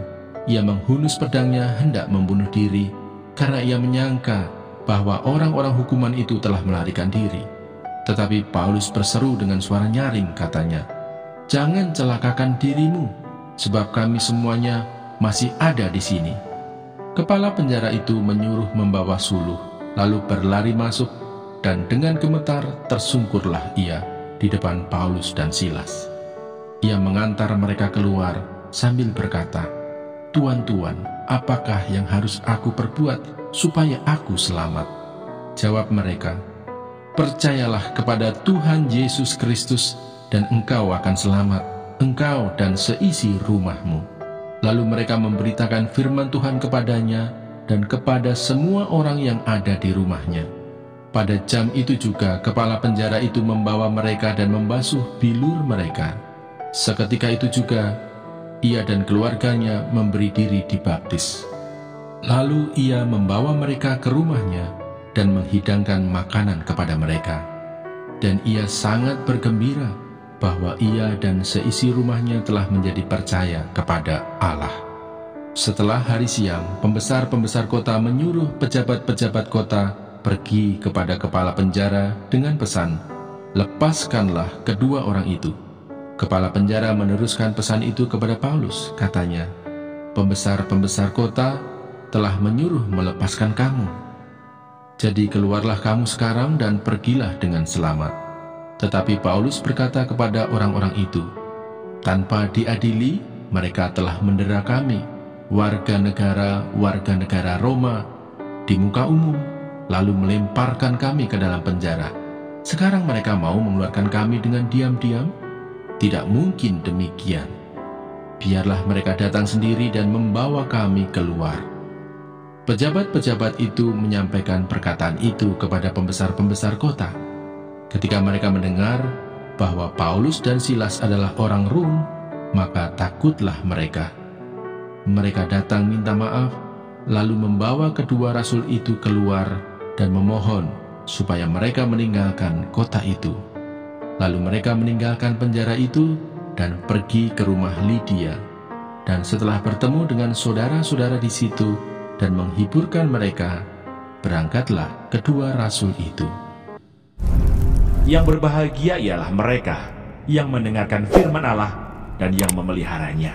ia menghunus pedangnya hendak membunuh diri, karena ia menyangka bahwa orang-orang hukuman itu telah melarikan diri. Tetapi Paulus berseru dengan suara nyaring, katanya, "Jangan celakakan dirimu, sebab kami semuanya masih ada di sini." Kepala penjara itu menyuruh membawa suluh, lalu berlari masuk, dan dengan gemetar tersungkurlah ia di depan Paulus dan Silas. Ia mengantar mereka keluar sambil berkata, "Tuan-tuan, apakah yang harus aku perbuat supaya aku selamat?" Jawab mereka, "Percayalah kepada Tuhan Yesus Kristus dan engkau akan selamat, engkau dan seisi rumahmu." Lalu mereka memberitakan firman Tuhan kepadanya dan kepada semua orang yang ada di rumahnya. Pada jam itu juga kepala penjara itu membawa mereka dan membasuh bilur mereka. Seketika itu juga ia dan keluarganya memberi diri dibaptis. Lalu ia membawa mereka ke rumahnya dan menghidangkan makanan kepada mereka. Dan ia sangat bergembira bahwa ia dan seisi rumahnya telah menjadi percaya kepada Allah. Setelah hari siang, pembesar-pembesar kota menyuruh pejabat-pejabat kota pergi kepada kepala penjara dengan pesan, "Lepaskanlah kedua orang itu." Kepala penjara meneruskan pesan itu kepada Paulus, katanya, "Pembesar-pembesar kota telah menyuruh melepaskan kamu. Jadi keluarlah kamu sekarang dan pergilah dengan selamat." Tetapi Paulus berkata kepada orang-orang itu, "Tanpa diadili, mereka telah mendera kami, warga negara Roma, di muka umum, lalu melemparkan kami ke dalam penjara. Sekarang mereka mau mengeluarkan kami dengan diam-diam? Tidak mungkin demikian. Biarlah mereka datang sendiri dan membawa kami keluar." Pejabat-pejabat itu menyampaikan perkataan itu kepada pembesar-pembesar kota. Ketika mereka mendengar bahwa Paulus dan Silas adalah orang Rom, maka takutlah mereka. Mereka datang minta maaf, lalu membawa kedua rasul itu keluar dan memohon supaya mereka meninggalkan kota itu. Lalu mereka meninggalkan penjara itu dan pergi ke rumah Lydia. Dan setelah bertemu dengan saudara-saudara di situ dan menghiburkan mereka, berangkatlah kedua rasul itu. Yang berbahagia ialah mereka yang mendengarkan firman Allah dan yang memeliharanya.